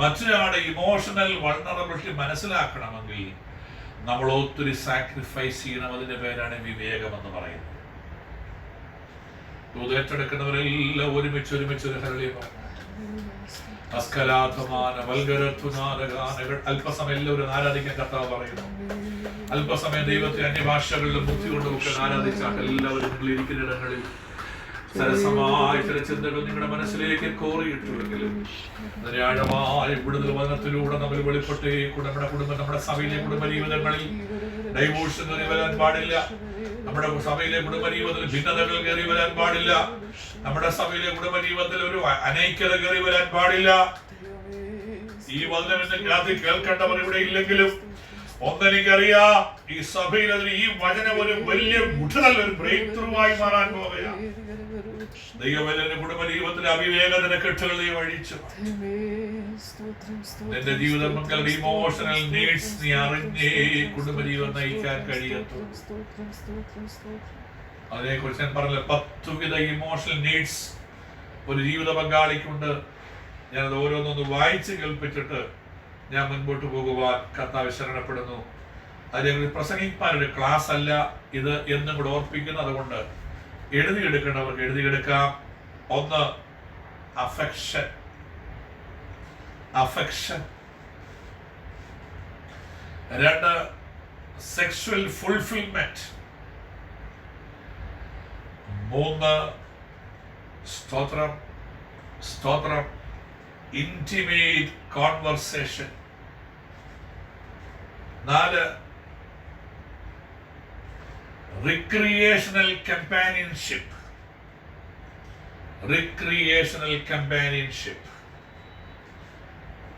മറ്റൊരാളുടെ ഇമോഷണൽ വൾണറബിലിറ്റി മനസ്സിലാക്കണമെങ്കിൽ നമ്മൾ ഒത്തിരി സാക്രിഫൈസ് ചെയ്യണം. അതിന്റെ പേരാണ് വിവേകം എന്ന് പറയുന്നത്. ദൂത് ഏറ്റെടുക്കുന്നവരെല്ലാം ഒരുമിച്ച് ഒരു ഹരളിയെ പറഞ്ഞു. അല്പസമയം എല്ലാവരും ആരാധിക്കാൻ കർത്താവ് പറയുന്നു. അല്പസമയം ദൈവത്തെ അന്യഭാഷകളിലും ബുദ്ധി കൊണ്ടുമൊക്കെ ആരാധിച്ചാൽ എല്ലാവരും നിങ്ങൾ ഇരിക്കുന്ന ഇടങ്ങളിൽ സരസമായ ചില ചിന്തകൾ നിങ്ങളുടെ മനസ്സിലേക്ക് കോറിയിട്ടുണ്ടെങ്കിലും അതിന്റെ ആഴമായ വിടുതൽ വചനത്തിലൂടെ നമ്മൾ വെളിപ്പെട്ടേ നമ്മുടെ കുടുംബം, നമ്മുടെ സഭയിലെ കുടുംബ ജീവിതങ്ങളിൽ ഡൈവോഴ്സ് കയറി വരാൻ പാടില്ല. നമ്മുടെ സഭയിലെ കുടുംബ ജീവിതത്തിൽ ഭിന്നതകൾ കയറി വരാൻ പാടില്ല. നമ്മുടെ സഭയിലെ കുടുംബ ജീവിതത്തിൽ ഒരു അനൈക്യത കയറി വരാൻ പാടില്ല. ഈ വചനം ഇന്ന് രാത്രി കേൾക്കേണ്ടവർ ഇവിടെ ഇല്ലെങ്കിലും ഒന്നെനിക്കറിയാം, ഈ സഭയിൽ ഈ വചനം ഒരു വലിയ ഒരു ബ്രേക്ക് ത്രൂ ആയി മാറാൻ പോവുകയാണ്. ദൈവത്തിന്റെ കുടുംബ ജീവിതത്തിലെ അവിവേകത്തിന്റെ കെട്ടുകൾ നീ അഴിച്ചു. നിന്റെ ജീവിതം മക്കളുടെ ഇമോഷണൽ നീഡ്സ് നീ അറിഞ്ഞേ കുടുംബ ജീവിതം നയിക്കാൻ കഴിയത്തു. അതിനെ കുറിച്ച് ഞാൻ പറഞ്ഞില്ല. 10 വിധ ഇമോഷണൽ നീഡ്സ് ഒരു ജീവിത പങ്കാളിക്കുണ്ട്. ഞാനത് ഓരോന്നൊന്ന് വായിച്ച് കേൾപ്പിച്ചിട്ട് ഞാൻ മുൻപോട്ട് പോകുവാൻ കർത്താവ് ശരണപ്പെടുന്നു. അതിനെ പ്രസംഗിപ്പാനൊരു ക്ലാസ് അല്ല ഇത് എന്നും കൂടെ ഓർപ്പിക്കുന്നു. അതുകൊണ്ട് എഴുതിയെടുക്കേണ്ടവർക്ക് എഴുതിയെടുക്കാം. 1, അഫെക്ഷൻ. 2, sexual fulfilment. 3, സ്തോത്രം, intimate conversation. 4, recreational companionship.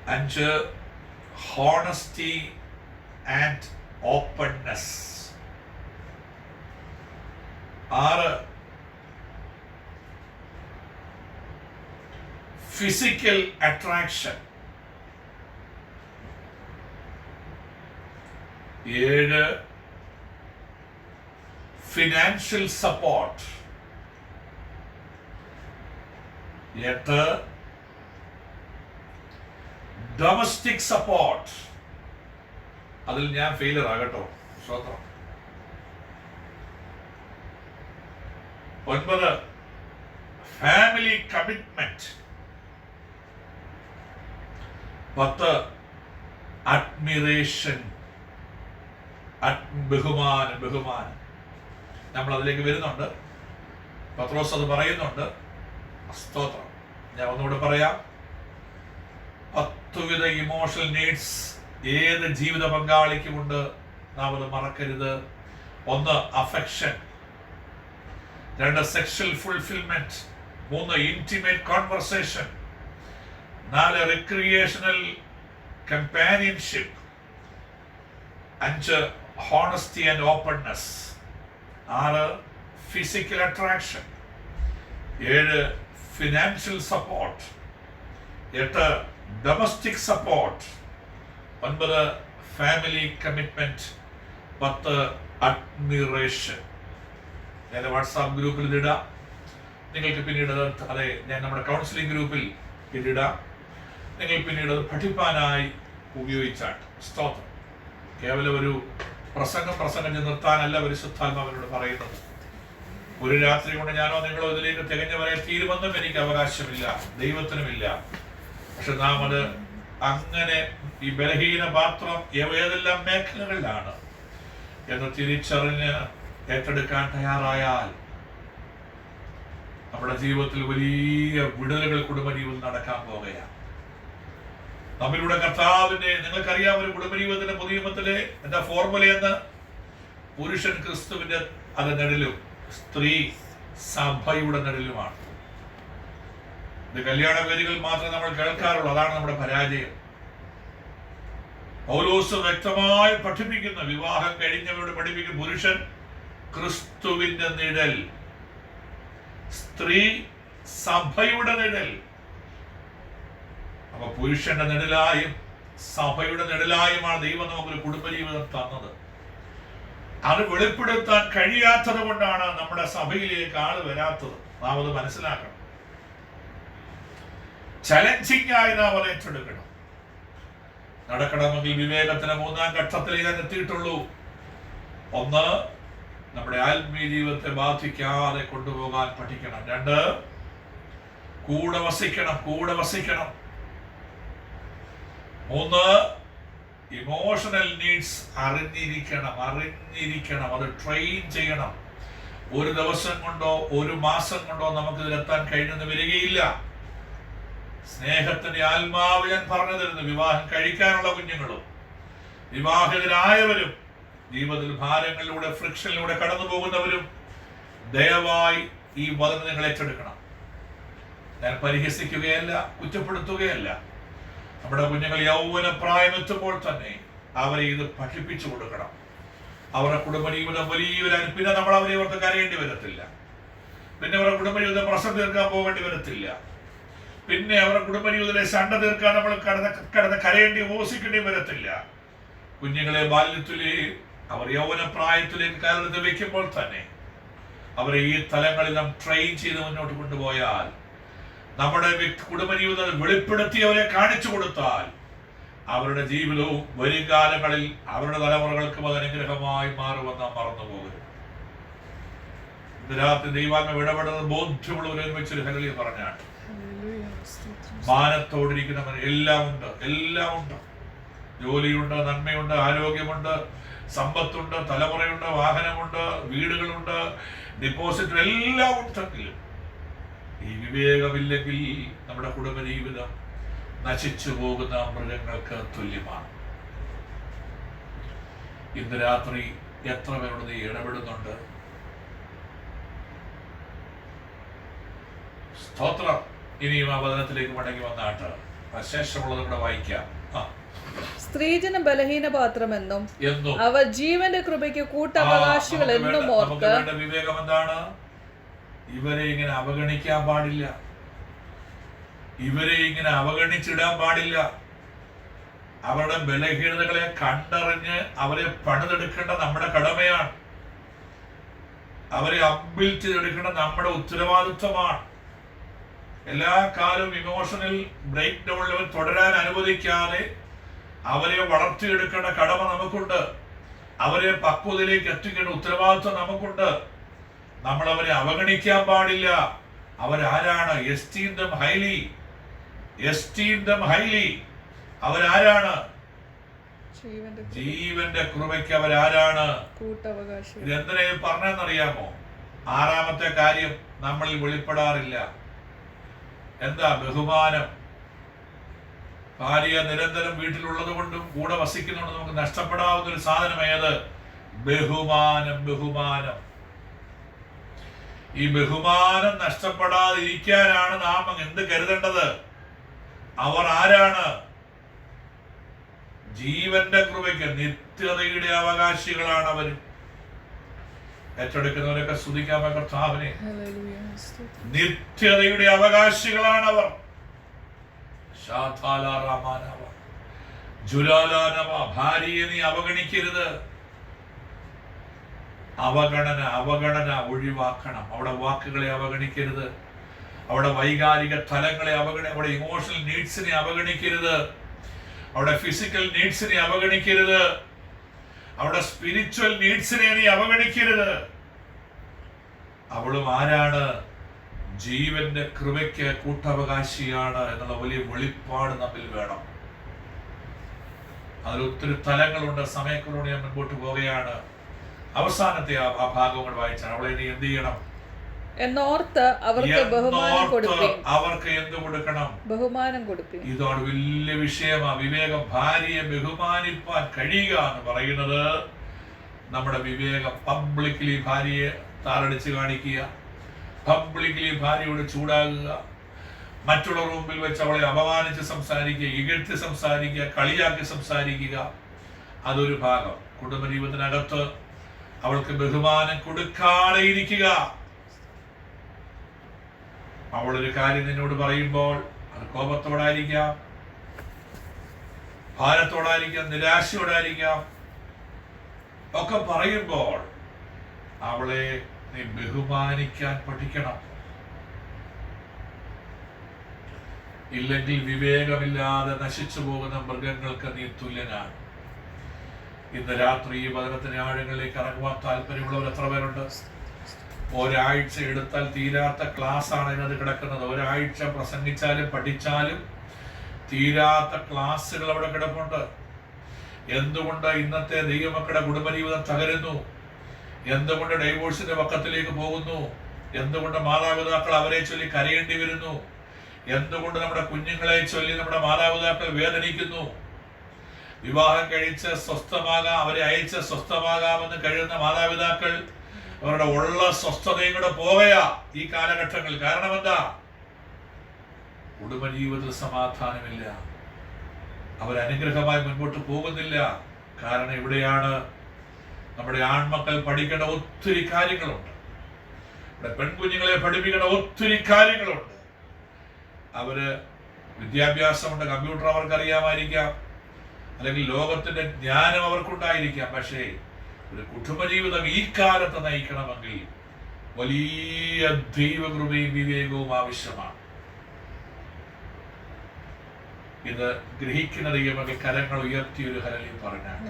5, honesty and openness. 6, physical attraction. 7, financial support. 8, domestic support. അതിൽ ഞാൻ ഫെയിലർ ആകട്ടോ. സ്വന്തം. 9, family commitment. 10, admiration. ബഹുമാനം. നമ്മൾ അതിലേക്ക് വരുന്നുണ്ട്. പത്രോസ് അത് പറയുന്നുണ്ട്. സ്തോത്രം. ഞാൻ ഒന്നുകൂടെ പറയാം. 10 വിധ ഇമോഷണൽ നീഡ്സ് ഏത് ജീവിത പങ്കാളിക്കുമുണ്ട്. നാം അത് മറക്കരുത്. 1, affection. 2, sexual fulfilment. 3, intimate conversation. 4, recreational companionship. 5, honesty and openness. 6, physical attraction. 7, financial support. 8, domestic support. 9, family commitment, 10 admiration. ഞാൻ വാട്സാപ്പ് ഗ്രൂപ്പിൽ ഇതിടാം. നിങ്ങൾക്ക് പിന്നീട് അതെ ഞാൻ നമ്മുടെ കൗൺസിലിംഗ് ഗ്രൂപ്പിൽ ഇതിടാം. നിങ്ങൾ പിന്നീട് അത് പഠിപ്പാനായി ഉപയോഗിച്ചാണ്. സ്തോത്രം. കേവലം ഒരു പ്രസംഗം നിർത്താനല്ല പരിശുദ്ധാത്മാവിനോട് പറയുന്നത്. ഒരു രാത്രി കൊണ്ട് ഞാനോ നിങ്ങളോ ഇതിലേക്ക് തികഞ്ഞവരെ തീരുമെന്നും എനിക്ക് അവകാശമില്ല, ദൈവത്തിനുമില്ല. പക്ഷെ നാം അത് അങ്ങനെ ഈ ബലഹീന പാത്രം ഏതെല്ലാം മേഖലകളിലാണ് എന്ന് തിരിച്ചറിഞ്ഞ് ഏറ്റെടുക്കാൻ തയ്യാറായാൽ നമ്മുടെ ജീവിതത്തിൽ വലിയ വിടുതലുകൾ കുടുംബജീവിതം നടക്കാൻ പോകുകയാണ്. നമ്മിലൂടെ കർത്താവിന്റെ, നിങ്ങൾക്കറിയാം ഒരു കുടുംബജീവിതത്തിന്റെ പുതിയ നിയമത്തിലെ എന്താ ഫോർമുലയെന്ന്? പുരുഷൻ ക്രിസ്തുവിന്റെ അത് നെടിലും സ്ത്രീ സഭയുടെ നെടിലുമാണ്. ഇത് കല്യാണ വേദികൾ മാത്രം നമ്മൾ കേൾക്കാറുള്ളൂ. അതാണ് നമ്മുടെ പരാജയം. പൗലോസ് വ്യക്തമായി പഠിപ്പിക്കുന്ന, വിവാഹം കഴിഞ്ഞവരോട് പഠിപ്പിക്കുന്ന, പുരുഷൻ ക്രിസ്തുവിന്റെ നിഴൽ, സ്ത്രീ സഭയുടെ നിഴൽ. അപ്പൊ പുരുഷന്റെ നിഴലായും സഭയുടെ നിഴലായുമാണ് ദൈവം നമുക്കൊരു കുടുംബജീവിതം തന്നത്. അത് വെളിപ്പെടുത്താൻ കഴിയാത്തത് കൊണ്ടാണ് നമ്മുടെ സഭയിലേക്ക് ആള് വരാത്തത്. നാം അത് മനസ്സിലാക്കണം. ചലഞ്ചിങ് ആയി നാം അത് ഏറ്റെടുക്കണം. നടക്കണമെങ്കിൽ വിവേകത്തിന് 3-ാം ഘട്ടത്തിലേക്ക് ഞാൻ എത്തിയിട്ടുള്ളൂ. 1, നമ്മുടെ ആത്മീയ ജീവിതത്തെ ബാധിക്കാതെ കൊണ്ടുപോകാൻ പഠിക്കണം. 2, കൂടെ വസിക്കണം. 3, ഇമോഷണൽ നീഡ്സ് അറിഞ്ഞിരിക്കണം. അത് ട്രെയിൻ ചെയ്യണം. ഒരു ദിവസം കൊണ്ടോ ഒരു മാസം കൊണ്ടോ നമുക്ക് ഇതിലെത്താൻ കഴിഞ്ഞെന്ന് വരികയില്ല. സ്നേഹത്തിന്റെ ആത്മാവ് ഞാൻ പറഞ്ഞു തരുന്നു. വിവാഹം കഴിക്കാനുള്ള കുഞ്ഞുങ്ങളും വിവാഹിതരായവരും ജീവിതത്തിൽ ഭാരങ്ങളിലൂടെ, ഫ്രിക്ഷനിലൂടെ കടന്നു പോകുന്നവരും ദയവായി ഈ വചനം നിങ്ങൾ ഏറ്റെടുക്കണം. ഞാൻ പരിഹസിക്കുകയല്ല, കുറ്റപ്പെടുത്തുകയല്ല. നമ്മുടെ കുഞ്ഞുങ്ങൾ യൗവന പ്രായമെത്തുമ്പോൾ തന്നെ അവരെ ഇത് പഠിപ്പിച്ചു കൊടുക്കണം. അവരുടെ കുടുംബജീവിതം വലിയൊരു, പിന്നെ നമ്മൾ അവരെ ഓർത്ത് കരയേണ്ടി വരത്തില്ല. പിന്നെ അവരുടെ കുടുംബജീവിതം പ്രശ്നം തീർക്കാൻ പോകേണ്ടി വരത്തില്ല. പിന്നെ അവരുടെ കുടുംബജീവിതത്തിലെ ശണ്ട തീർക്കാൻ നമ്മൾ കടന്ന് കരയേണ്ടി ഉപവസിക്കേണ്ടി വരത്തില്ല. കുഞ്ഞുങ്ങളെ ബാല്യത്തിലെ അവർ യൗവന പ്രായത്തിലേക്ക് കാലത്ത് വെക്കുമ്പോൾ തന്നെ അവരെ ഈ തലങ്ങളിൽ നാം ട്രെയിൻ ചെയ്ത് മുന്നോട്ട് കൊണ്ടുപോയാൽ, നമ്മുടെ കുടുംബജീവിതം വെളിപ്പെടുത്തി അവരെ കാണിച്ചു കൊടുത്താൽ, അവരുടെ ജീവിതവും വരും കാലങ്ങളിൽ അവരുടെ തലമുറകൾക്കും അത് അനുഗ്രഹമായി മാറുമെന്ന് നാം മറന്നു പോകരുത്. ഇന്ന് രാത്രി ദൈവാത്മ ഇടപെടുന്നത് ബോധ്യമുള്ളവർ ഒരുമിച്ചൊരു ഹല്ലേലൂയ പറഞ്ഞാണ്. മാനത്തോടിരിക്കുന്നവൻ എല്ലാം ഉണ്ട്. ജോലിയുണ്ട്, നന്മയുണ്ട്, ആരോഗ്യമുണ്ട്, സമ്പത്തുണ്ട്, തലമുറയുണ്ട്, വാഹനമുണ്ട്, വീടുകളുണ്ട്, ഡിപ്പോസിറ്റ് എല്ലാം ഉണ്ടെങ്കിലും ഈ വിവേകമില്ലെങ്കിൽ നമ്മുടെ കുടുംബജീവിതം നശിച്ചു പോകുന്ന മൃഗങ്ങൾക്ക് തുല്യമാണ്. ഇന്ന് രാത്രി എത്ര പേരോട് നീ ഇടപെടുന്നുണ്ട്? സ്തോത്രം. ഇനിയും ആ വചനത്തിലേക്ക് മടങ്ങി വന്നാട്ട് ശേഷമുള്ളത് കൂടെ വായിക്കാം. സ്ത്രീജന ബലഹീന പാത്രമെന്നും അവർ ജീവന്റെ കൃപയ്ക്ക് കൂട്ടവകാശികൾ എന്നും ഓർത്ത്. വിവേകം എന്താണ്? ഇവരെ ഇങ്ങനെ അവഗണിക്കാൻ പാടില്ല. ഇവരെ ഇങ്ങനെ അവഗണിച്ചിടാൻ പാടില്ല. അവരുടെ ബലഹീനതകളെ കണ്ടറിഞ്ഞ് അവരെ പണിതെടുക്കേണ്ട നമ്മുടെ കടമയാണ്. അവരെ അപ്ബിൽഡ് ചെയ്തെടുക്കേണ്ട നമ്മുടെ ഉത്തരവാദിത്വമാണ്. എല്ലാ കാലവും ഇമോഷണൽ ബ്രേക്ക് ഡൗൺ ലെവൽ തുടരാൻ അനുവദിക്കാതെ അവരെ വളർത്തിയെടുക്കേണ്ട കടമ നമുക്കുണ്ട്. അവരെ പക്വതയിലേക്ക് എത്തിക്കേണ്ട ഉത്തരവാദിത്വം നമുക്കുണ്ട്. നമ്മൾ അവരെ അവഗണിക്കാൻ പാടില്ല. അവരാരാണ്? Esteem them highly. അവരാരാണ്? ജീവന്റെ കൃപയ്ക്ക് അവരാരാണ്? ഇതെന്തിനെ പറഞ്ഞെന്നറിയാമോ? 6ാമത്തെ കാര്യം നമ്മളിൽ വെളിപ്പെടാറില്ല. എന്താ? ബഹുമാനം. ഭാര്യ നിരന്തരം വീട്ടിലുള്ളത് കൊണ്ടും കൂടെ വസിക്കുന്നുണ്ട് നമുക്ക് നഷ്ടപ്പെടാവുന്ന ഒരു സാധനം ഏത്? ബഹുമാനം. ഈ ബഹുമാനം നഷ്ടപ്പെടാതിരിക്കാനാണ് നാം എന്ത് കരുതേണ്ടത്? അവർ ആരാണ്? ജീവന്റെ കൃപയ്ക്ക് നിത്യതയുടെ അവകാശികളാണ് അവർ. ഏറ്റെടുക്കുന്നവരൊക്കെ സ്തുതിക്കാമോ കർത്താവിനെ? നിത്യതയുടെ അവകാശികളാണ് അവർ. ജുലാലാനമ, ഭാര്യയെ നീ അവഗണിക്കരുത്. അവഗണന ഒഴിവാക്കണം. അവിടെ വാക്കുകളെ അവഗണിക്കരുത്, അവിടെ വൈകാരിക തലങ്ങളെ അവിടെ ഇമോഷണൽ നീഡ്സിനെ അവഗണിക്കരുത്, അവിടെ ഫിസിക്കൽ നീഡ്സിനെ അവഗണിക്കരുത്, അവിടെ സ്പിരിച്വൽ നീഡ്സിനെ നീ അവഗണിക്കരുത്. അവളും ആരാണ്? ജീവന്റെ കൃപയ്ക്ക് കൂട്ടവകാശിയാണ് എന്നുള്ള വലിയ വെളിപ്പാട് നമ്മിൽ വേണം. അതിൽ ഒത്തിരി തലങ്ങളുണ്ട്. സമയക്കളോട് ഞാൻ മുൻപോട്ട് പോവുകയാണ്. അവസാനത്തെ ആ ഭാഗങ്ങൾ വായിച്ചാണ്. അവളെ നീ എന്ത് ചെയ്യണം? എന്നോർത്ത് അവർക്ക് ബഹുമാനം കൊടുക്കണം. അവർക്ക് എന്ത് കൊടുക്കണം? ബഹുമാനം കൊടുക്കണം. ഇതാണ് വലിയ വിഷയമാണ്. വിവേകം. ഭാര്യയെ ബഹുമാനിപ്പാൻ കഴിയുക എന്ന് പറയുന്നത് നമ്മുടെ വിവേകം. പബ്ലിക്കലി ഭാര്യയെ താറടിച്ച് കാണിക്കുക, പബ്ലിക്കലി ഭാര്യയോട് ചൂടാകുക, മറ്റുള്ളവർ മുമ്പിൽ വെച്ച് അവളെ അപമാനിച്ച് സംസാരിക്കുക, ഇകഴ്ത്തി സംസാരിക്കുക, കളിയാക്കി സംസാരിക്കുക, അതൊരു ഭാഗം. കുടുംബജീവിതത്തിനകത്ത് അവൾക്ക് ബഹുമാനം കൊടുക്കാതെ ഇരിക്കുക. അവളൊരു കാര്യം നിന്നോട് പറയുമ്പോൾ അത് കോപത്തോടായിരിക്കാം, ഭാരത്തോടായിരിക്കാം, നിരാശയോടായിരിക്കാം, ഒക്കെ പറയുമ്പോൾ അവളെ നീ ബഹുമാനിക്കാൻ പഠിക്കണം. ഇല്ലെങ്കിൽ വിവേകമില്ലാതെ നശിച്ചു പോകുന്ന മൃഗങ്ങൾക്ക് നീ തുല്യനാണ്. ഇന്ന് രാത്രി ഈ വചനത്തിന്റെ ആഴങ്ങളിലേക്ക് ഇറങ്ങുവാൻ താല്പര്യമുള്ളവർ എത്ര പേരുണ്ട്? ഒരാഴ്ച എടുത്താൽ തീരാത്ത ക്ലാസ് ആണ് ഇതിനകത്ത് കിടക്കുന്നത്. ഒരാഴ്ച പ്രസംഗിച്ചാലും പഠിച്ചാലും തീരാത്ത ക്ലാസ്സുകൾ അവിടെ കിടപ്പുണ്ട്. എന്തുകൊണ്ട് ഇന്നത്തെ ദൈവമക്കളുടെ കുടുംബജീവിതം തകരുന്നു? എന്തുകൊണ്ട് ഡൈവോഴ്സിന്റെ പക്കത്തിലേക്ക് പോകുന്നു? എന്തുകൊണ്ട് മാതാപിതാക്കൾ അവരെ ചൊല്ലി കരയേണ്ടി വരുന്നു? എന്തുകൊണ്ട് നമ്മുടെ കുഞ്ഞുങ്ങളെ ചൊല്ലി നമ്മുടെ മാതാപിതാക്കൾ വേദനിക്കുന്നു? വിവാഹം കഴിച്ച് സ്വസ്ഥമാകാം, അവരെ അയച്ച് സ്വസ്ഥമാകാമെന്ന് കഴിയുന്ന മാതാപിതാക്കൾ അവരുടെ ഉള്ള സ്വസ്ഥതയും കൂടെ പോകയാ ഈ കാലഘട്ടങ്ങളിൽ. കാരണം എന്താ? കുടുംബജീവിതത്തിൽ സമാധാനമില്ല, അവരനുഗ്രഹമായി മുൻപോട്ട് പോകുന്നില്ല. കാരണം ഇവിടെയാണ് നമ്മുടെ ആൺമക്കൾ പഠിക്കേണ്ട ഒത്തിരി കാര്യങ്ങളുണ്ട്. ഇവിടെ പെൺകുഞ്ഞുങ്ങളെ പഠിപ്പിക്കേണ്ട ഒത്തിരി കാര്യങ്ങളുണ്ട്. അവര് വിദ്യാഭ്യാസമുണ്ട്, കമ്പ്യൂട്ടർ അവർക്ക് അറിയാമായിരിക്കാം, അല്ലെങ്കിൽ ലോകത്തിന്റെ ജ്ഞാനം അവർക്കുണ്ടായിരിക്കാം. പക്ഷേ ഒരു കുടുംബജീവിതം ഈ കാലത്ത് നയിക്കണമെങ്കിൽ വലിയ ദൈവകൃപയും വിവേകവും ആവശ്യമാണ്. ഇത് ഗ്രഹിക്കുന്ന ദൈവമക്കൾ കരങ്ങൾ ഉയർത്തിയൊരു ഹല്ലേലൂയ പറഞ്ഞാണ്.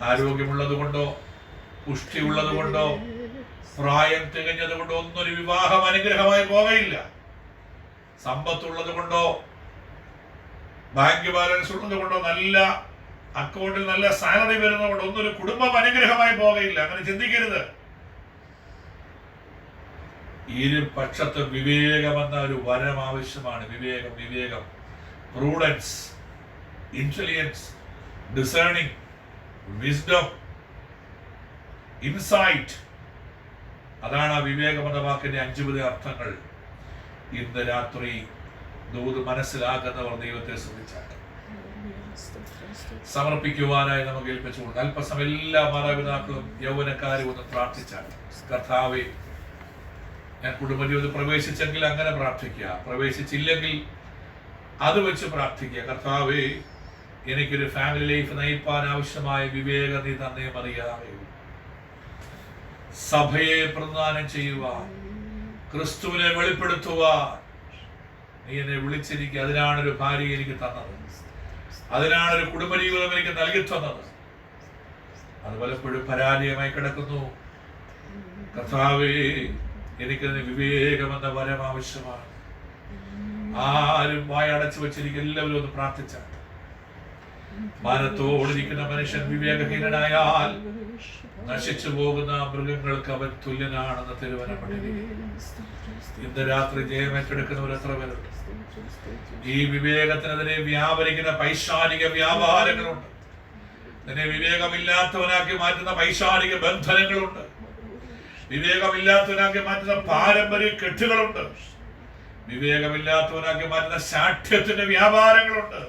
ആരോഗ്യമുള്ളത് കൊണ്ടോ പുഷ്ടിയുള്ളത് കൊണ്ടോ പ്രായം തികഞ്ഞത് കൊണ്ടോ ഒന്നും ഒരു വിവാഹം അനുഗ്രഹമായി പോകയില്ല. സമ്പത്തുള്ളത് കൊണ്ടോ ബാങ്ക് ബാലൻസ് ഉള്ളത് കൊണ്ടോ നല്ല അക്കൗണ്ടിൽ നല്ല സാലറി വരുന്നതുകൊണ്ട് ഒന്നും ഒരു കുടുംബം അനുഗ്രഹമായി പോകയില്ല. അങ്ങനെ ചിന്തിക്കരുത്. ഇരു പക്ഷത്ത് വിവേകമെന്ന ഒരു വരം ആവശ്യമാണ്. വിവേകം, prudence, intelligence, discerning, wisdom, insight. അതാണ് ആ വിവേകം എന്ന വാക്കിന്റെ 5 അർത്ഥങ്ങൾ. ഇന്ന് രാത്രി ദൂത് മനസ്സിലാക്കുന്നവർ ദൈവത്തെ ശ്രദ്ധിച്ചാൽ സമർപ്പിക്കുവാനായി നമുക്ക് ഏൽപ്പിച്ചുകൊണ്ട് അല്പസമയം എല്ലാ മാതാപിതാക്കളും യൗവനക്കാരും ഒന്ന് പ്രാർത്ഥിച്ചാൽ, കർത്താവേ, ഞാൻ കുടുംബജീവിതത്തിൽ പ്രവേശിച്ചെങ്കിൽ അങ്ങനെ പ്രാർത്ഥിക്കുക, പ്രവേശിച്ചില്ലെങ്കിൽ അത് വെച്ച് പ്രാർത്ഥിക്കുക. കർത്താവേ, എനിക്കൊരു ഫാമിലി ലൈഫ് നയിപ്പാൻ ആവശ്യമായ വിവേകം നീ തന്നെ അറിയാമേ. സഭയെ പ്രദാനം ചെയ്യുവാൻ, ക്രിസ്തുവിനെ വെളിപ്പെടുത്തുവാൻ നീ എന്നെ വിളിച്ചിരിക്കുക. അതിനാണൊരു ഭാര്യ എനിക്ക് തന്നത്, അതിനാണൊരു കുടുംബജീവിതം എനിക്ക് നൽകി തന്നത്. അത് പലപ്പോഴും പരാജയമായി കിടക്കുന്നു. കർത്താവേ, എനിക്കതിന് വിവേകമെന്ന വരം ആവശ്യമാണ്. ആരും വായടച്ചു വെച്ചിരിക്കും. എല്ലാവരും ഒന്ന് പ്രാർത്ഥിച്ചാൽ. മാനത്തോടിരിക്കുന്ന മനുഷ്യൻ വിവേകഹീനനായാൽ നശിച്ചു പോകുന്ന മൃഗങ്ങൾക്ക് അവൻ തുല്യനാണെന്ന് തിരുവനപ്പെട്ടിരിക്കുന്നു. ഇന്ന് രാത്രി ജയമേറ്റെടുക്കുന്നവർ എത്ര പേരുണ്ട്? ഈ വിവേകത്തിനെതിരെ വ്യാപരിക്കുന്ന പൈശാചിക വ്യാപാരങ്ങളുണ്ട്. നിന്നെ വിവേകമില്ലാത്തവനാക്കി മാറ്റുന്ന പൈശാചിക ബന്ധനങ്ങളുണ്ട്. വിവേകമില്ലാത്തവനാക്കി മാറ്റുന്ന പാരമ്പര്യ കെട്ടുകളുണ്ട്. വിവേകമില്ലാത്തവനാക്കി മാറ്റുന്ന ശാഠ്യത്തിന്റെ വ്യാപാരങ്ങളുണ്ട്.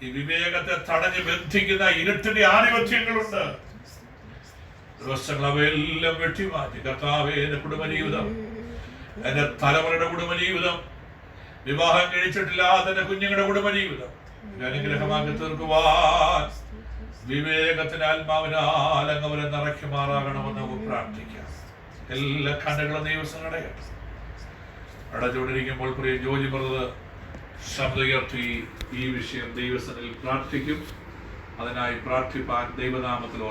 ഈ വിവേകത്തെ തടഞ്ഞ് ബന്ധിക്കുന്ന ഇരുട്ടിന്റെ ആധിപത്യങ്ങളുണ്ട്. ദിവസങ്ങൾ അവയെല്ലാം വെട്ടിമാറ്റി. കർത്താവേ, എന്റെ കുടുംബജീവിതം, എന്റെ തലമുറയുടെ കുടുംബജീവിതം, വിവാഹം കഴിച്ചിട്ടില്ലാത്ത എന്റെ കുഞ്ഞുങ്ങളുടെ കുടുംബജീവിതം, അനുഗ്രഹമാക്കി തീർക്കുവാൻ വിവേകത്തിന് ആത്മാവിനാൽ അങ്ങവരെ നിറയ്ക്കുമാറാകണമെന്ന് നമുക്ക് പ്രാർത്ഥിക്കാം. എല്ലാ കണ്ണുകളും ദൈവം അടയട്ടെ. അടച്ചുകൊണ്ടിരിക്കുമ്പോൾ പ്രിയ ജോലി ബ്രദർ ശബ്ദം ഉയർത്തി ഈ വിഷയം ദൈവസന്നിധിയിൽ പ്രാർത്ഥിക്കും. അതിനായി പ്രാർത്ഥിപ്പാൻ ദൈവനാമത്തിൽ